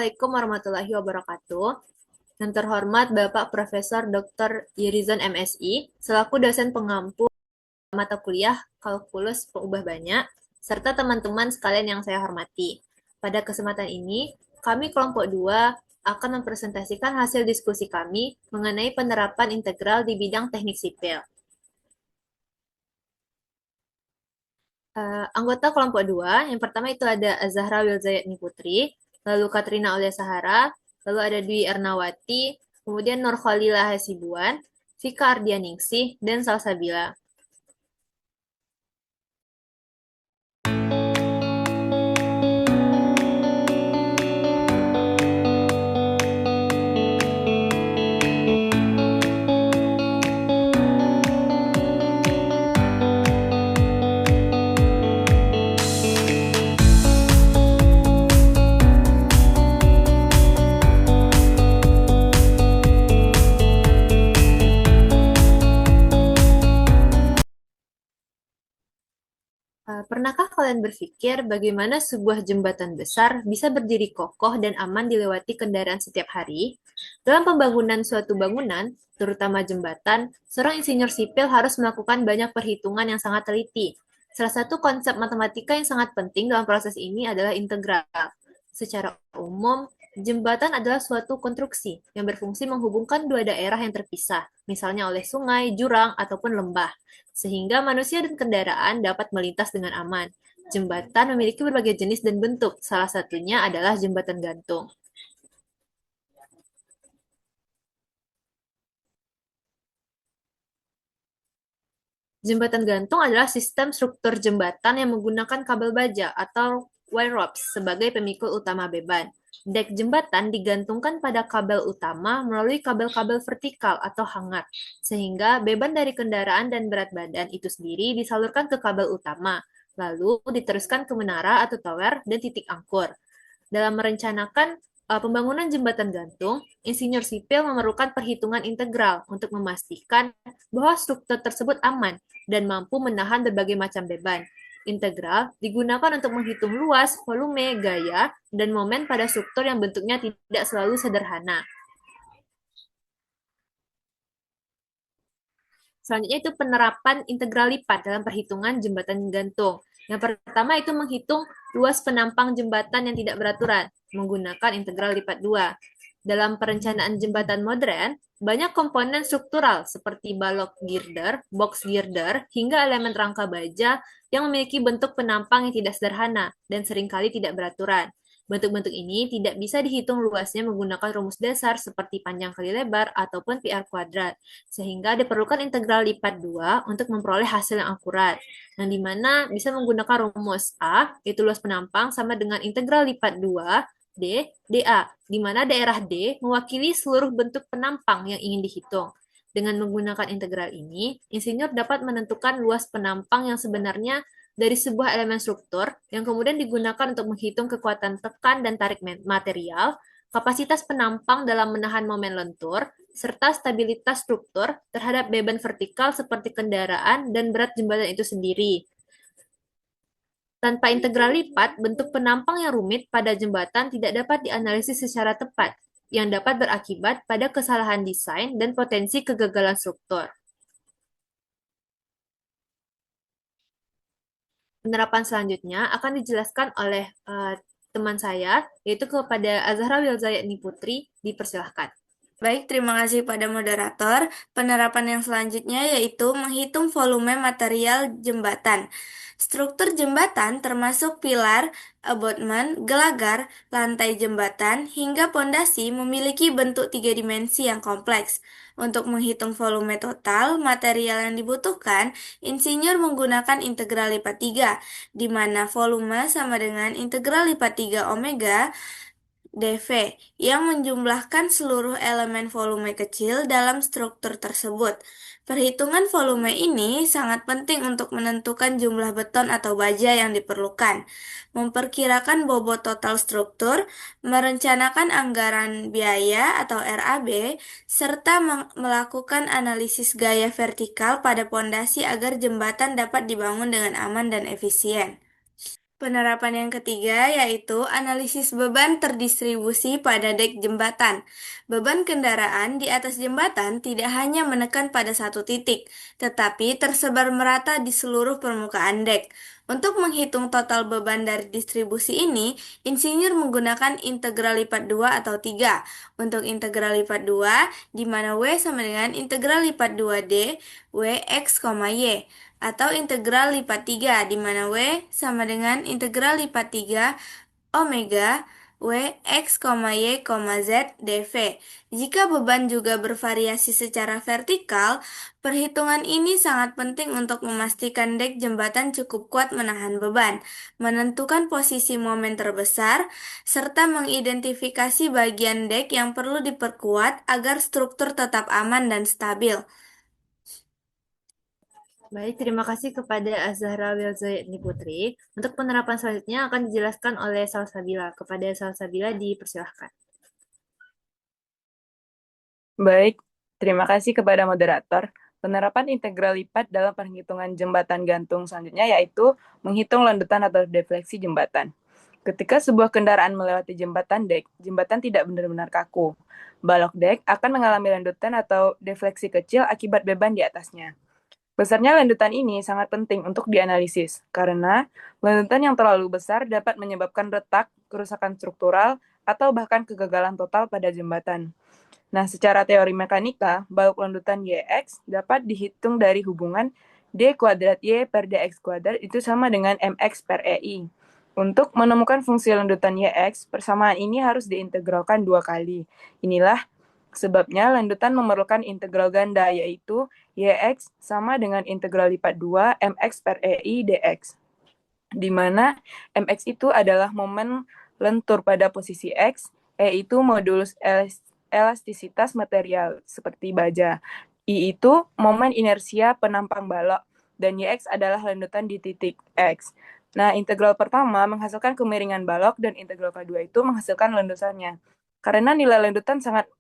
Assalamualaikum warahmatullahi wabarakatuh. Yang terhormat Bapak Profesor Dr. Yerizan MSI, selaku dosen pengampu mata kuliah Kalkulus Pengubah Banyak, serta teman-teman sekalian yang saya hormati. Pada kesempatan ini, kami kelompok 2 akan mempresentasikan hasil diskusi kami mengenai penerapan integral di bidang teknik sipil. Anggota kelompok 2, yang pertama itu ada Azahra Wilzayatni Putri, lalu Katrina Aulia Sahara, lalu ada Dwi Ernawati, kemudian Nur Khalila Hasibuan, Vika Ardianingsih, dan Salsabila. Pernahkah kalian berpikir bagaimana sebuah jembatan besar bisa berdiri kokoh dan aman dilewati kendaraan setiap hari? Dalam pembangunan suatu bangunan, terutama jembatan, seorang insinyur sipil harus melakukan banyak perhitungan yang sangat teliti. Salah satu konsep matematika yang sangat penting dalam proses ini adalah integral. Secara umum, jembatan adalah suatu konstruksi yang berfungsi menghubungkan dua daerah yang terpisah, misalnya oleh sungai, jurang, ataupun lembah, sehingga manusia dan kendaraan dapat melintas dengan aman. Jembatan memiliki berbagai jenis dan bentuk, salah satunya adalah jembatan gantung. Jembatan gantung adalah sistem struktur jembatan yang menggunakan kabel baja atau wire ropes sebagai pemikul utama beban. Dek jembatan digantungkan pada kabel utama melalui kabel-kabel vertikal atau hangat, sehingga beban dari kendaraan dan berat badan itu sendiri disalurkan ke kabel utama, lalu diteruskan ke menara atau tower dan titik angkur. Dalam merencanakan pembangunan jembatan gantung, insinyur sipil memerlukan perhitungan integral untuk memastikan bahwa struktur tersebut aman dan mampu menahan berbagai macam beban. Integral digunakan untuk menghitung luas, volume, gaya, dan momen pada struktur yang bentuknya tidak selalu sederhana. Selanjutnya itu penerapan integral lipat dalam perhitungan jembatan gantung. Yang pertama itu menghitung luas penampang jembatan yang tidak beraturan menggunakan integral lipat 2. Dalam perencanaan jembatan modern, banyak komponen struktural seperti balok girder, box girder, hingga elemen rangka baja yang memiliki bentuk penampang yang tidak sederhana dan seringkali tidak beraturan. Bentuk-bentuk ini tidak bisa dihitung luasnya menggunakan rumus dasar seperti panjang kali lebar ataupun PR kuadrat, sehingga diperlukan integral lipat 2 untuk memperoleh hasil yang akurat, yang dimana bisa menggunakan rumus A, yaitu luas penampang, sama dengan integral lipat 2 dA, di mana daerah D mewakili seluruh bentuk penampang yang ingin dihitung. Dengan menggunakan integral ini, insinyur dapat menentukan luas penampang yang sebenarnya dari sebuah elemen struktur yang kemudian digunakan untuk menghitung kekuatan tekan dan tarik material, kapasitas penampang dalam menahan momen lentur, serta stabilitas struktur terhadap beban vertikal seperti kendaraan dan berat jembatan itu sendiri. Tanpa integral lipat, bentuk penampang yang rumit pada jembatan tidak dapat dianalisis secara tepat, yang dapat berakibat pada kesalahan desain dan potensi kegagalan struktur. Penerapan selanjutnya akan dijelaskan oleh teman saya, yaitu kepada Azhara Wilzayatni Putri. Dipersilahkan. Baik, terima kasih pada moderator. Penerapan yang selanjutnya yaitu menghitung volume material jembatan. Struktur jembatan termasuk pilar, abutment, gelagar, lantai jembatan, hingga pondasi memiliki bentuk tiga dimensi yang kompleks. Untuk menghitung volume total material yang dibutuhkan, insinyur menggunakan integral lipat 3, di mana volume sama dengan integral lipat 3 omega dV, yang menjumlahkan seluruh elemen volume kecil dalam struktur tersebut. Perhitungan volume ini sangat penting untuk menentukan jumlah beton atau baja yang diperlukan, memperkirakan bobot total struktur, merencanakan anggaran biaya atau RAB, serta melakukan analisis gaya vertikal pada pondasi agar jembatan dapat dibangun dengan aman dan efisien. Penerapan yang ketiga yaitu analisis beban terdistribusi pada dek jembatan. Beban kendaraan di atas jembatan tidak hanya menekan pada satu titik, tetapi tersebar merata di seluruh permukaan dek. Untuk menghitung total beban dari distribusi ini, insinyur menggunakan integral lipat 2 atau 3. Untuk integral lipat 2, di mana W sama dengan integral lipat 2D, W X, Y atau integral lipat 3 di mana W sama dengan integral lipat 3 omega W X, Y, Z dV. Jika beban juga bervariasi secara vertikal, perhitungan ini sangat penting untuk memastikan dek jembatan cukup kuat menahan beban, menentukan posisi momen terbesar, serta mengidentifikasi bagian dek yang perlu diperkuat agar struktur tetap aman dan stabil. Baik, terima kasih kepada Azhara Wilzayani Putri. Untuk penerapan selanjutnya akan dijelaskan oleh Salsabila. Kepada Salsabila dipersilahkan. Baik, terima kasih kepada moderator. Penerapan integral lipat dalam perhitungan jembatan gantung selanjutnya yaitu menghitung landutan atau defleksi jembatan. Ketika sebuah kendaraan melewati jembatan dek, jembatan tidak benar-benar kaku. Balok dek akan mengalami landutan atau defleksi kecil akibat beban di atasnya. Besarnya landutan ini sangat penting untuk dianalisis, karena landutan yang terlalu besar dapat menyebabkan retak, kerusakan struktural, atau bahkan kegagalan total pada jembatan. Nah, secara teori mekanika, balok landutan YX dapat dihitung dari hubungan D kuadrat Y per DX kuadrat itu sama dengan MX per EI. Untuk menemukan fungsi landutan YX, persamaan ini harus diintegralkan 2 kali. Inilah sebabnya landutan memerlukan integral ganda, yaitu YX sama dengan integral lipat 2 MX per EI DX. Di mana MX itu adalah momen lentur pada posisi X, E itu modulus elastisitas material seperti baja. I itu momen inersia penampang balok, dan YX adalah landutan di titik X. Nah, integral pertama menghasilkan kemiringan balok, dan integral kedua itu menghasilkan landutannya. Karena nilai landutan sangat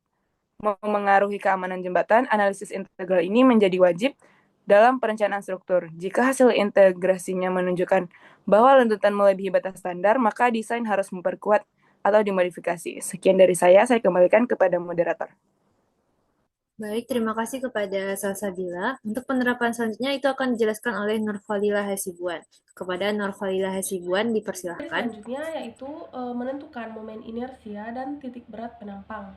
memengaruhi keamanan jembatan, analisis integral ini menjadi wajib dalam perencanaan struktur. Jika hasil integrasinya menunjukkan bahwa landutan melebihi batas standar, maka desain harus memperkuat atau dimodifikasi. Sekian dari saya kembalikan kepada moderator. Baik, terima kasih kepada Salsabila. Untuk penerapan selanjutnya itu akan dijelaskan oleh Nurfalila Hasibuan. Kepada Nurfalila Hasibuan dipersilahkan. Selanjutnya yaitu menentukan momen inersia dan titik berat penampang.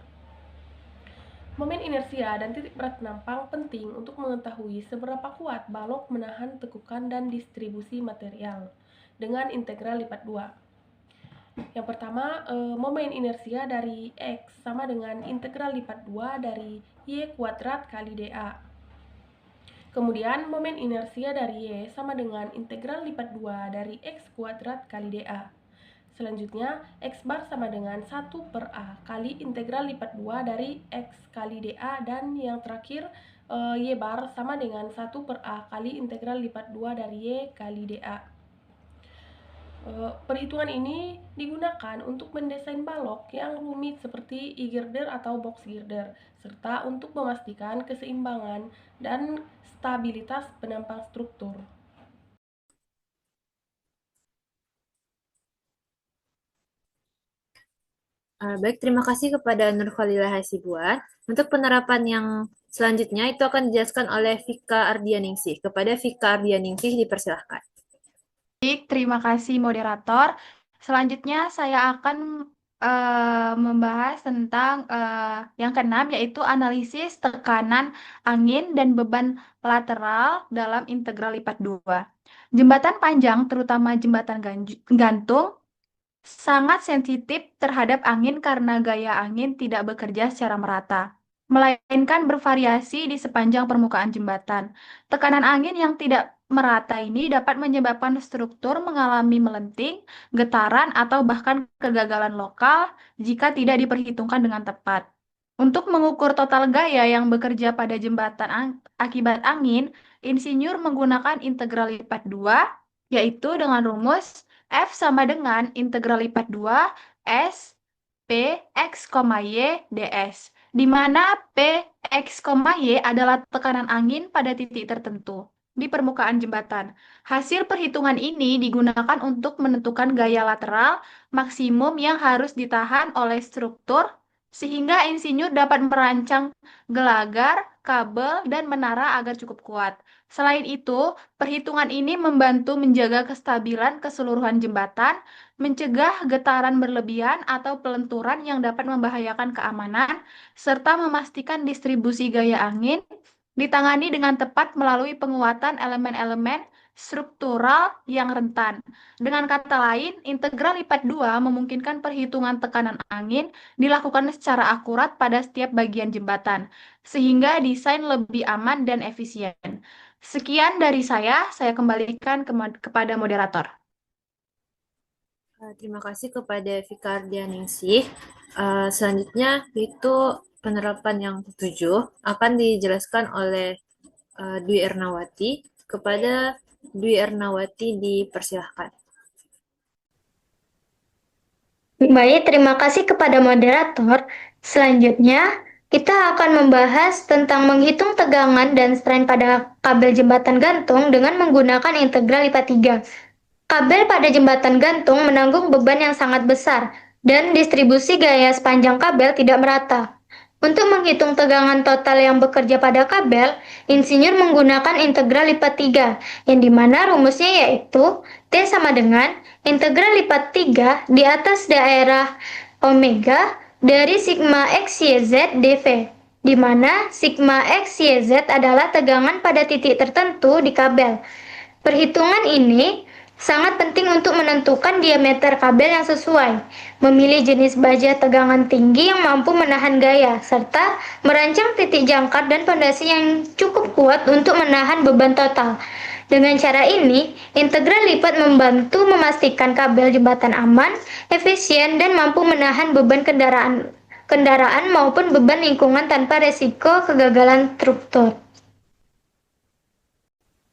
Momen inersia dan titik berat penampang penting untuk mengetahui seberapa kuat balok menahan tekukan dan distribusi material dengan integral lipat 2. Yang pertama, momen inersia dari X sama dengan integral lipat 2 dari Y kuadrat kali dA. Kemudian, momen inersia dari Y sama dengan integral lipat 2 dari X kuadrat kali dA. Selanjutnya, X bar sama dengan 1 per A kali integral lipat 2 dari X kali dA. Dan yang terakhir, Y bar sama dengan 1 per A kali integral lipat 2 dari Y kali dA. Perhitungan ini digunakan untuk mendesain balok yang rumit seperti e-girder atau box girder, serta untuk memastikan keseimbangan dan stabilitas penampang struktur. Baik, terima kasih kepada Nurfalila Hasibuan. Untuk penerapan yang selanjutnya itu akan dijelaskan oleh Vika Ardianingsih. Kepada Vika Ardianingsih dipersilahkan. Baik, terima kasih moderator. Selanjutnya saya akan membahas tentang yang keenam, yaitu analisis tekanan angin dan beban lateral dalam integral lipat 2. Jembatan panjang, terutama jembatan gantung, sangat sensitif terhadap angin karena gaya angin tidak bekerja secara merata, melainkan bervariasi di sepanjang permukaan jembatan. Tekanan angin yang tidak merata ini dapat menyebabkan struktur mengalami melenting, getaran, atau bahkan kegagalan lokal jika tidak diperhitungkan dengan tepat. Untuk mengukur total gaya yang bekerja pada jembatan akibat angin, insinyur menggunakan integral lipat 2, yaitu dengan rumus F sama dengan integral lipat 2 S P X, Y ds, di mana P, X, Y adalah tekanan angin pada titik tertentu. di permukaan jembatan. Hasil perhitungan ini digunakan untuk menentukan gaya lateral maksimum yang harus ditahan oleh struktur sehingga insinyur dapat merancang gelagar, kabel, dan menara agar cukup kuat. Selain itu, perhitungan ini membantu menjaga kestabilan keseluruhan jembatan, mencegah getaran berlebihan atau pelenturan yang dapat membahayakan keamanan, serta memastikan distribusi gaya angin ditangani dengan tepat melalui penguatan elemen-elemen struktural yang rentan. Dengan kata lain, integral lipat 2 memungkinkan perhitungan tekanan angin dilakukan secara akurat pada setiap bagian jembatan, sehingga desain lebih aman dan efisien. Sekian dari saya kembalikan kepada moderator. Terima kasih kepada Fikar Dianingsih. Selanjutnya itu penerapan yang ketujuh akan dijelaskan oleh Dwi Ernawati. Kepada Dwi Ernawati dipersilahkan. Baik, terima kasih kepada moderator. Selanjutnya, kita akan membahas tentang menghitung tegangan dan strain pada kabel jembatan gantung dengan menggunakan integral lipat 3. Kabel pada jembatan gantung menanggung beban yang sangat besar, dan distribusi gaya sepanjang kabel tidak merata. Untuk menghitung tegangan total yang bekerja pada kabel, insinyur menggunakan integral lipat 3, yang dimana rumusnya yaitu T sama dengan integral lipat 3 di atas daerah omega dari sigma X, Y, Z, dV, di mana sigma X, Y, Z adalah tegangan pada titik tertentu di kabel. Perhitungan ini sangat penting untuk menentukan diameter kabel yang sesuai, memilih jenis baja tegangan tinggi yang mampu menahan gaya, serta merancang titik jangkar dan fondasi yang cukup kuat untuk menahan beban total. Dengan cara ini, integral lipat membantu memastikan kabel jembatan aman, efisien, dan mampu menahan beban kendaraan maupun beban lingkungan tanpa resiko kegagalan struktur.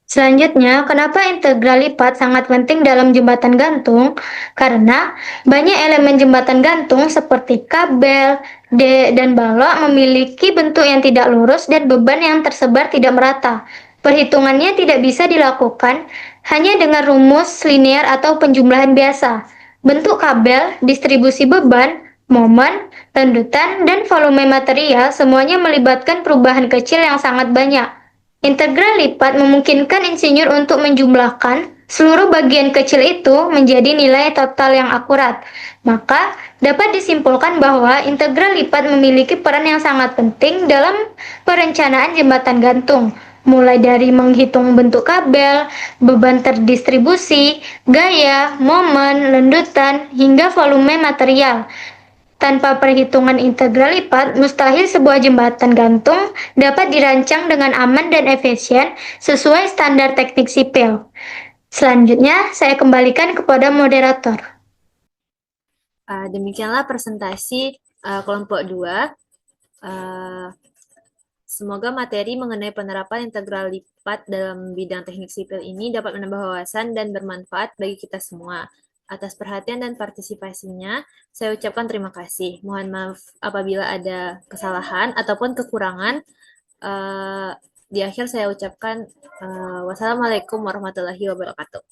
Selanjutnya, kenapa integral lipat sangat penting dalam jembatan gantung? Karena banyak elemen jembatan gantung seperti kabel, dan balok memiliki bentuk yang tidak lurus dan beban yang tersebar tidak merata. Perhitungannya tidak bisa dilakukan hanya dengan rumus linear atau penjumlahan biasa. Bentuk kabel, distribusi beban, momen, rendutan, dan volume material semuanya melibatkan perubahan kecil yang sangat banyak. Integral lipat memungkinkan insinyur untuk menjumlahkan seluruh bagian kecil itu menjadi nilai total yang akurat. Maka, dapat disimpulkan bahwa integral lipat memiliki peran yang sangat penting dalam perencanaan jembatan gantung, mulai dari menghitung bentuk kabel, beban terdistribusi, gaya, momen, lendutan, hingga volume material. Tanpa perhitungan integral lipat, mustahil sebuah jembatan gantung dapat dirancang dengan aman dan efisien sesuai standar teknik sipil. Selanjutnya, saya kembalikan kepada moderator. Demikianlah presentasi kelompok 2. Semoga materi mengenai penerapan integral lipat dalam bidang teknik sipil ini dapat menambah wawasan dan bermanfaat bagi kita semua. Atas perhatian dan partisipasinya, saya ucapkan terima kasih. Mohon maaf apabila ada kesalahan ataupun kekurangan. Di akhir saya ucapkan wassalamualaikum warahmatullahi wabarakatuh.